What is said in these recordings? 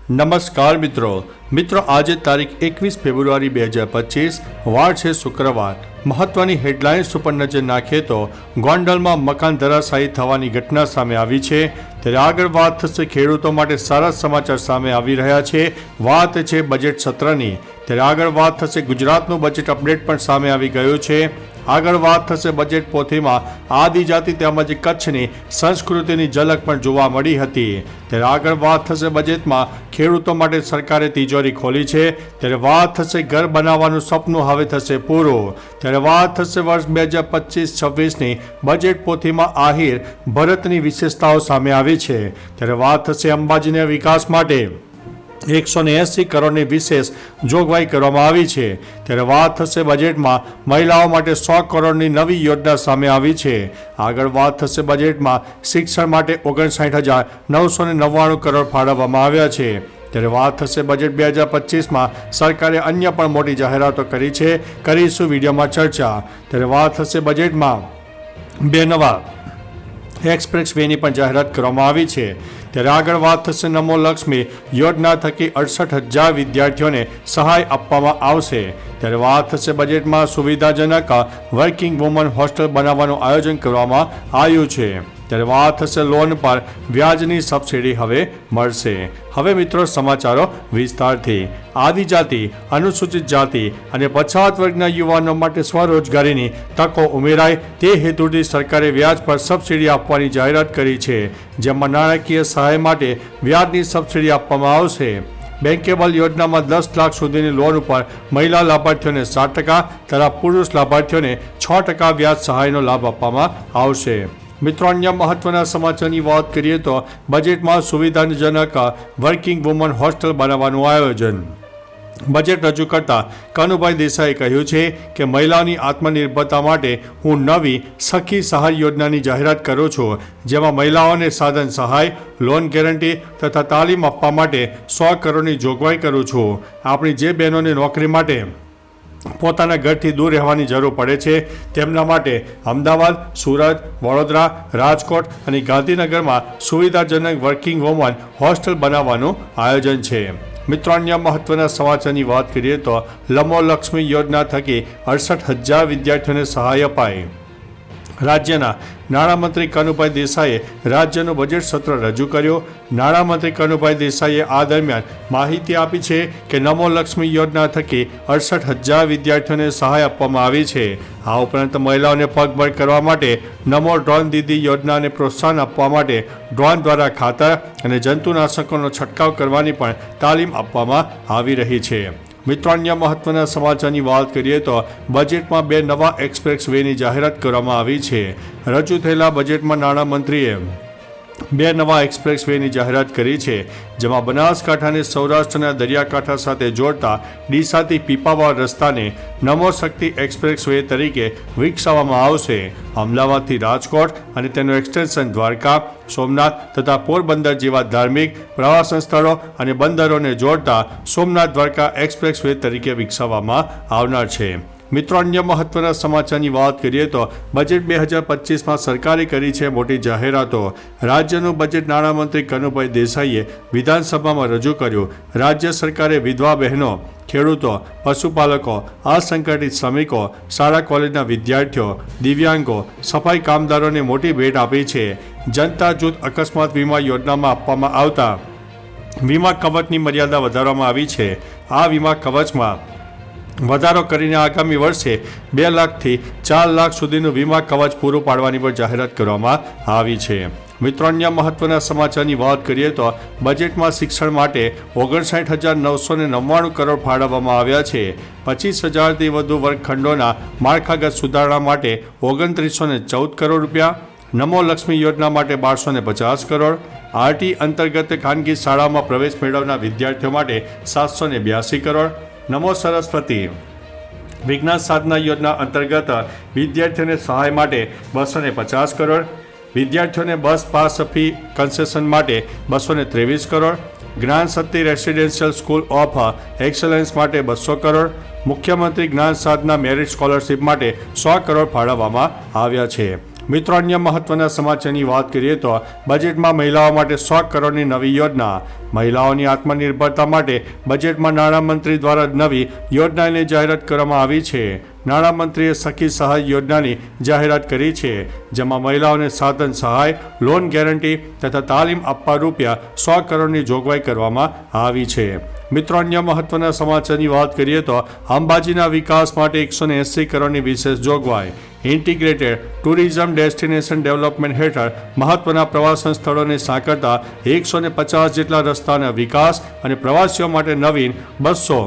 નમસ્કાર મિત્રો આજે તારીખ 21 ફેબ્રુઆરી 2025 વાર છે શુક્રવાર। મહત્વની હેડલાઇન્સ ઉપર નજર નાખીએ તો ગોંડલમાં મકાન ધરાશાયી થવાની ઘટના સામે આવી છે। ત્યારે આગળ વાત થશે ખેડૂતો માટે સારા સમાચાર સામે આવી રહ્યા છે। વાત છે બજેટ સત્રની। ત્યારે આગળ વાત થશે ગુજરાતનું બજેટ અપડેટ પણ સામે આવી ગયું છે। આગળ વાત થશે બજેટ પોથીમાં આદિજાતિ તેમજ કચ્છની સંસ્કૃતિની ઝલક પણ જોવા મળી હતી। ત્યારે આગળ વાત થશે બજેટમાં ખેડૂતો માટે સરકારે તિજોરી ખોલી છે। ત્યારે વાત થશે ઘર બનાવવાનું સપનું હવે થશે પૂરું। ત્યારે વાત થશે વર્ષ 2025-26ની બજેટ પોથીમાં આહિર ભરતની વિશેષતાઓ સામે આવી છે। ત્યારે વાત થશે અંબાજીના વિકાસ માટે 180 કરોડની વિશેષ જોગવાઈ કરવામાં આવી છે। ત્યારે વાત થશે બજેટમાં મહિલાઓ માટે 100 કરોડની નવી યોજના સામે આવી છે। આગળ વાત થશે બજેટમાં શિક્ષણ માટે 59,999 કરોડ ફાળવવામાં આવ્યા છે। ત્યારે વાત થશે બજેટ 2025માં સરકારે અન્ય પણ મોટી જાહેરાતો કરી છે, કરીશું વિડીયોમાં ચર્ચા। ત્યારે વાત થશે બજેટમાં 2 નવા એક્સપ્રેસ વેની પણ જાહેરાત કરવામાં આવી છે। ત્યારે આગળ વાત થશે નમો લક્ષ્મી યોજના થકી 68,000 વિદ્યાર્થીઓને સહાય આપવામાં આવશે। ત્યારે વાત થશે બજેટમાં સુવિધાજનક વર્કિંગ વુમન હોસ્ટેલ બનાવવાનું આયોજન કરવામાં આવ્યું છે। ત્યારે વાત થશે લોન પર વ્યાજની સબસિડી હવે મળશે। હવે મિત્રો સમાચારો વિસ્તારથી। આદિજાતિ, અનુસૂચિત જાતિ અને પછાત વર્ગના યુવાનો માટે સ્વરોજગારીની તકો ઉમેરાય તે હેતુથી સરકારે વ્યાજ પર સબસિડી આપવાની જાહેરાત કરી છે। જેમાં નાણાકીય સહાય માટે વ્યાજની સબસિડી આપવામાં આવશે। બેન્કેબલ યોજનામાં 10 લાખ સુધીની લોન ઉપર મહિલા લાભાર્થીઓને 7% તથા પુરુષ લાભાર્થીઓને 6% વ્યાજ સહાયનો લાભ આપવામાં આવશે। મિત્રો અન્ય મહત્વના સમાચારની વાત કરીએ તો બજેટમાં સુવિધાજનક વર્કિંગ વુમન હોસ્ટેલ બનાવવાનું આયોજન। બજેટ રજૂ કરતા કનુભાઈ દેસાઈએ કહ્યું છે કે મહિલાઓની આત્મનિર્ભરતા માટે હું નવી સખી સહાય યોજનાની જાહેરાત કરું છું, જેમાં મહિલાઓને સાધન સહાય, લોન ગેરંટી તથા તાલીમ આપવા માટે 100 કરોડની જોગવાઈ કરું છું। આપણી જે બહેનોને નોકરી માટે પોતાના ઘરથી દૂર રહેવાની જરૂર પડે છે તેમના માટે અમદાવાદ, સુરત, વડોદરા, રાજકોટ અને ગાંધીનગરમાં સુવિધાજનક વર્કિંગ વુમન હોસ્ટેલ બનાવવાનું આયોજન છે। મિત્રો અન્ય મહત્વના સમાચારની વાત કરીએ તો નમો લક્ષ્મી યોજના થકી 68,000 વિદ્યાર્થીઓને સહાય અપાઈ। રાજ્યના નાણામંત્રી કનુભાઈ દેસાઈએ રાજ્યનું બજેટ સત્ર રજૂ કર્યું। નાણામંત્રી કનુભાઈ દેસાઈએ આ દરમિયાન માહિતી આપી છે કે નમો લક્ષ્મી યોજના થકી 68,000 વિદ્યાર્થીઓને સહાય આપવામાં આવી છે। આ ઉપરાંત મહિલાઓને પગભર કરવા માટે નમો ડ્રોન દીદી યોજનાને પ્રોત્સાહન આપવા માટે ડ્રોન દ્વારા ખાતર અને જંતુનાશકોનો છંટકાવ કરવાની પણ તાલીમ આપવામાં આવી રહી છે। મિત્રો અન્ય મહત્વના સમાચારની વાત કરીએ તો બજેટમાં 2 નવા એક્સપ્રેસ વેની જાહેરાત કરવામાં આવી છે। રજૂ થયેલા બજેટમાં નાણામંત્રીએ 2 નવા એક્સપ્રેસ વેની જાહેરાત કરી છે, જેમાં બનાસકાંઠાને સૌરાષ્ટ્રના દરિયાકાંઠા સાથે જોડતા ડીસાથી પીપાવાવ રસ્તાને નમો શક્તિ એક્સપ્રેસ વે તરીકે વિકસાવવામાં આવશે। અમદાવાદથી રાજકોટ અને તેનું એક્સટેન્શન દ્વારકા, સોમનાથ તથા પોરબંદર જેવા ધાર્મિક પ્રવાસન સ્થળો અને બંદરોને જોડતા સોમનાથ દ્વારકા એક્સપ્રેસ વે તરીકે વિકસાવવામાં આવનાર છે। મિત્રો અન્ય મહત્વના સમાચારની વાત કરીએ તો બજેટ 2025માં સરકારે કરી છે મોટી જાહેરાતો। રાજ્યનું બજેટ નાણામંત્રી કનુભાઈ દેસાઈએ વિધાનસભામાં રજૂ કર્યું। રાજ્ય સરકારે વિધવા બહેનો, ખેડૂતો, પશુપાલકો, અસંગઠિત શ્રમિકો, શાળા કોલેજના વિદ્યાર્થીઓ, દિવ્યાંગો, સફાઈ કામદારોને મોટી ભેટ આપી છે। જનતા જૂથ અકસ્માત વીમા યોજનામાં આપવામાં આવતા વીમા કવચની મર્યાદા વધારવામાં આવી છે। આ વીમા કવચમાં વધારો કરીને આગામી વર્ષે 2 લાખથી 4 લાખ સુધીનું વીમા કવચ પૂરું પાડવાની પણ જાહેરાત કરવામાં આવી છે। મિત્રો અન્ય મહત્વના સમાચારની વાત કરીએ તો બજેટમાં શિક્ષણ માટે 59,999 કરોડ ફાળવવામાં આવ્યા છે। 25,000થી વધુ વર્ગખંડોના માળખાગત સુધારણા માટે 2914 કરોડ રૂપિયા, નમો લક્ષ્મી યોજના માટે 1250 કરોડ, આરટી અંતર્ગત ખાનગી શાળામાં પ્રવેશ મેળવનાર વિદ્યાર્થીઓ માટે 782 કરોડ, નમો સરસ્વતી વિજ્ઞાન સાધના યોજના અંતર્ગત વિદ્યાર્થીઓને સહાય માટે 250 કરોડ, વિદ્યાર્થીઓને બસ પાસ ફી કન્સેશન માટે 223 કરોડ, જ્ઞાન શક્તિ રેસિડેન્શિયલ સ્કૂલ ઓફ એક્સલન્સ માટે 200 કરોડ, મુખ્યમંત્રી જ્ઞાન સાધના મેરિટ સ્કોલરશિપ માટે 100 કરોડ ફાળવવામાં આવ્યા છે। મિત્રો અન્ય મહત્વના સમાચારની વાત કરીએ તો બજેટમાં મહિલાઓ માટે 100 કરોડની નવી યોજના. મહિલાઓની આત્મનિર્ભરતા માટે બજેટમાં નાણામંત્રી દ્વારા નવી યોજનાની જાહેરાત કરવામાં આવી છે. નાણામંત્રીએ સખી સહાય યોજનાની જાહેરાત કરી છે, જેમાં મહિલાઓને સાધન સહાય, લોન ગેરંટી તથા તાલીમ આપવા ₹100 કરોડની જોગવાઈ કરવામાં આવી છે. મિત્રો અન્ય મહત્વના સમાચારની વાત કરીએ તો અંબાજીના વિકાસ માટે 180 કરોડની વિશેષ જોગવાઈ. ઇન્ટિગ્રેટેડ ટુરિઝમ ડેસ્ટિનેશન ડેવલપમેન્ટ હેઠળ મહત્વના પ્રવાસન સ્થળોને સાંકળતા 150 જેટલા રસ્તાના વિકાસ અને પ્રવાસીઓ માટે નવીન 200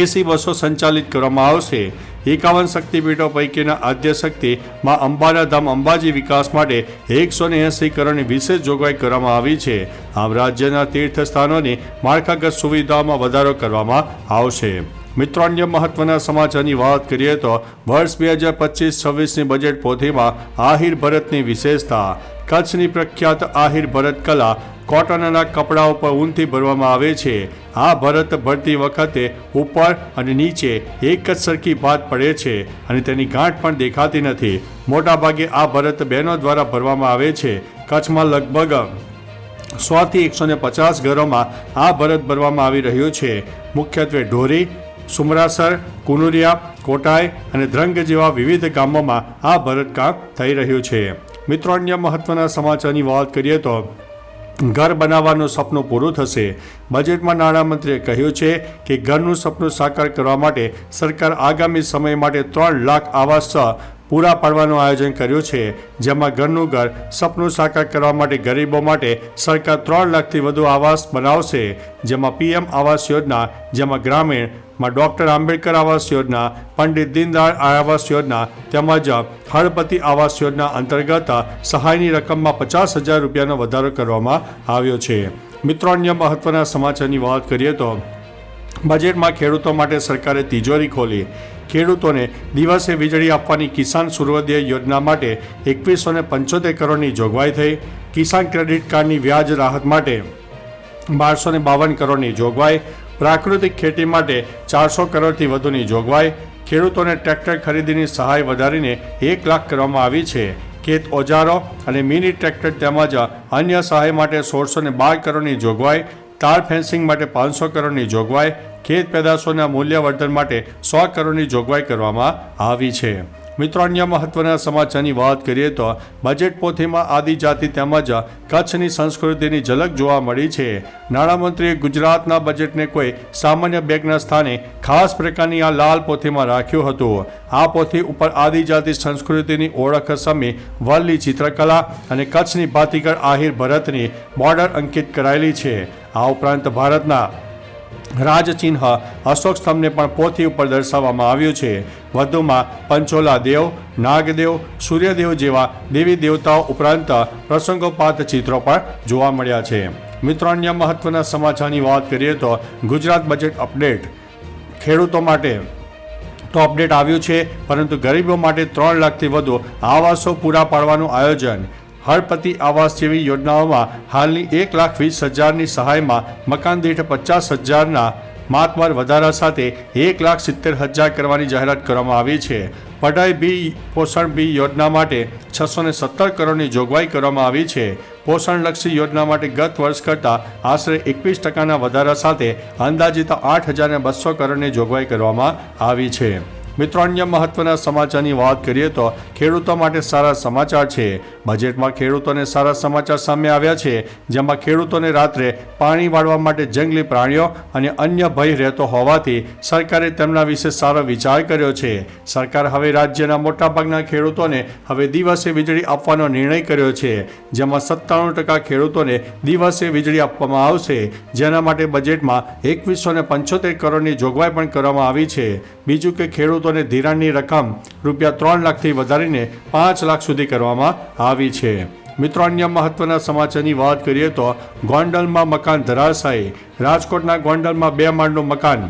AC બસો સંચાલિત કરવામાં આવશે. 51 શક્તિપીઠો પૈકીના આદ્ય શક્તિ માં અંબાના ધામ અંબાજી વિકાસ માટે 180 કરોડની વિશેષ જોગવાઈ કરવામાં આવી છે. આમ રાજ્યના તીર્થસ્થાનોની માળખાગત સુવિધાઓમાં વધારો કરવામાં આવશે. મિત્રો અન્ય મહત્વના સમાચારની વાત કરીએ તો વર્ષ 2025-26ની બજેટ પોથીમાં આહિર ભરતની વિશેષતા. કચ્છની પ્રખ્યાત આહિર ભરત કલા કોટનના કપડા ઉપર ઊનથી ભરવામાં આવે છે. આ ભરત ભરતી વખતે ઉપર અને નીચે એક જ સરખી ભાત પડે છે અને તેની ગાંઠ પણ દેખાતી નથી. મોટાભાગે આ ભરત બહેનો દ્વારા ભરવામાં આવે છે. કચ્છમાં લગભગ 100 થી 150 ઘરોમાં આ ભરત ભરવામાં આવી રહ્યું છે. મુખ્યત્વે ઢોરી, સુમરાસર, કુનુરિયા, કોટાઈ અને ધ્રંગ જેવા વિવિધ ગામોમાં આ ભરતકામ થઈ રહ્યું છે. મિત્રો અન્ય મહત્વના સમાચારની વાત કરીએ તો ઘર બનાવવાનું સપનું પૂરું થશે. બજેટમાં નાણામંત્રીએ કહ્યું છે કે ઘરનું સપનું સાકાર કરવા માટે સરકાર આગામી સમય માટે 3 લાખ આવાસ પૂરા પાડવાનું આયોજન કર્યું છે, જેમાં ઘરનું ઘર સપનું સાકાર કરવા માટે ગરીબો માટે સરકાર 3 લાખથી વધુ આવાસ બનાવશે. જેમાં PM આવાસ યોજના, જેમાં ગ્રામીણમાં ડૉક્ટર આંબેડકર આવાસ યોજના, પંડિત દીનદયાળ આવાસ યોજના તેમજ હળપતિ આવાસ યોજના અંતર્ગત સહાયની રકમમાં ₹50,000નો વધારો કરવામાં આવ્યો છે. મિત્રો અન્ય મહત્વના સમાચારની વાત કરીએ તો બજેટમાં ખેડૂતો માટે સરકારે તિજોરી ખોલી. ખેડૂતોને દિવસે વીજળી આપવાની કિસાન સૂર્યોદય યોજના માટે 2175 કરોડની જોગવાઈ થઈ. કિસાન ક્રેડિટ કાર્ડની વ્યાજ રાહત માટે 1252 કરોડની જોગવાઈ. પ્રાકૃતિક ખેતી માટે 400 કરોડથી વધુની જોગવાઈ. ખેડૂતોને ટ્રેક્ટર ખરીદીની સહાય વધારીને 1 લાખ કરવામાં આવી છે. ખેત ઓજારો અને મિની ટ્રેક્ટર તેમજ અન્ય સહાય માટે 1612 કરોડની જોગવાઈ. તાર ફેન્સિંગ માટે 500 કરોડની જોગવાઈ. ખેત પેદાશોના મૂલ્યવર્ધન માટે 100 કરોડની જોગવાઈ કરવામાં આવી છે. મિત્રો અન્ય મહત્વના સમાચારની વાત કરીએ તો બજેટ પોથીમાં આદિજાતિ તેમજ કચ્છની સંસ્કૃતિની ઝલક જોવા મળી છે. નાણામંત્રીએ ગુજરાતના બજેટને કોઈ સામાન્ય બેગના સ્થાને ખાસ પ્રકારની આ લાલ પોથીમાં રાખ્યું હતું. આ પોથી ઉપર આદિજાતિ સંસ્કૃતિની ઓળખ સમી વલ્લી ચિત્રકલા અને કચ્છની ભાતીગળ આહિર ભરતની બોર્ડર અંકિત કરાયેલી છે. આ ઉપરાંત ભારતના રાજચિહ્ન અશોક સ્તંભને પણ પોથી ઉપર દર્શાવવામાં આવ્યું છે. વધુમાં પંચોલા દેવ, નાગદેવ, સૂર્યદેવ જેવા દેવી દેવતાઓ ઉપરાંત પ્રસંગોપાત ચિત્રો પણ જોવા મળ્યા છે. મિત્રો અન્ય મહત્વના સમાચારની વાત કરીએ તો ગુજરાત બજેટ અપડેટ. ખેડૂતો માટે તો અપડેટ આવ્યું છે, પરંતુ ગરીબો માટે 3 લાખથી વધુ આવાસો પૂરા પાડવાનું આયોજન. હળપતિ આવાસ જેવી યોજનાઓમાં હાલની 1,20,000ની સહાયમાં મકાન દીઠ 50,000ના માતબર વધારા સાથે 1,70,000 કરવાની જાહેરાત કરવામાં આવી છે. પઢાઈ બી પોષણ બી યોજના માટે 617 કરોડની જોગવાઈ કરવામાં આવી છે. પોષણલક્ષી યોજના માટે ગત વર્ષ કરતાં આશરે 21% વધારા સાથે અંદાજિત 8,200 કરોડની જોગવાઈ કરવામાં આવી છે. મિત્રો અન્ય મહત્વના સમાચારની વાત કરીએ તો ખેડૂતો માટે સારા સમાચાર છે. બજેટમાં ખેડૂતોને સારા સમાચાર સામે આવ્યા છે, જેમાં ખેડૂતોને રાત્રે પાણી વાળવા માટે જંગલી પ્રાણીઓ અને અન્ય ભય રહેતો હોવાથી સરકારે તેમના વિશે સારો વિચાર કર્યો છે. સરકાર હવે રાજ્યના મોટાભાગના ખેડૂતોને હવે દિવસે વીજળી આપવાનો નિર્ણય કર્યો છે, જેમાં 97% ખેડૂતોને દિવસે વીજળી આપવામાં આવશે. જેના માટે બજેટમાં 2175 કરોડની જોગવાઈ પણ કરવામાં આવી છે. બીજું કે ખેડૂતોને ધિરાણની રકમ ₹3 લાખથી વધારીને 5 લાખ સુધી કરવામાં આવી છે. મિત્રો અન્ય મહત્વના સમાચારની વાત કરીએ તો ગોંડલમાં મકાન ધરાશાયી. રાજકોટના ગોંડલમાં 2 માળનું મકાન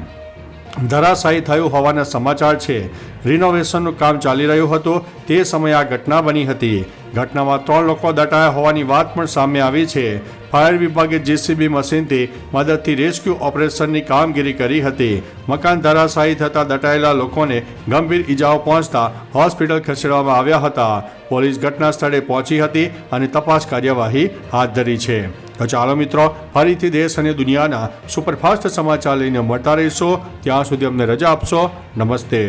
ધરાશાયી થયું હોવાના સમાચાર છે. રિનોવેશનનું કામ ચાલી રહ્યું હતું તે સમયે આ ઘટના બની હતી. ઘટનામાં 3 લોકો દટાયા હોવાની વાત પણ સામે આવી છે. ફાયર વિભાગે જેસીબી મશીનથી મદદથી રેસ્ક્યુ ઓપરેશનની કામગીરી કરી હતી. મકાન ધરાશાયી થતાં દટાયેલા લોકોને ગંભીર ઈજાઓ પહોંચતા હોસ્પિટલ ખસેડવામાં આવ્યા હતા. પોલીસ ઘટના સ્થળે પહોંચી હતી અને તપાસ કાર્યવાહી હાથ ધરી છે. તો ચાલો મિત્રો, ફરીથી દેશ અને દુનિયાના સુપરફાસ્ટ સમાચાર લઈને મળતા રહીશું. ત્યાં સુધી અમને રજા આપશો. નમસ્તે.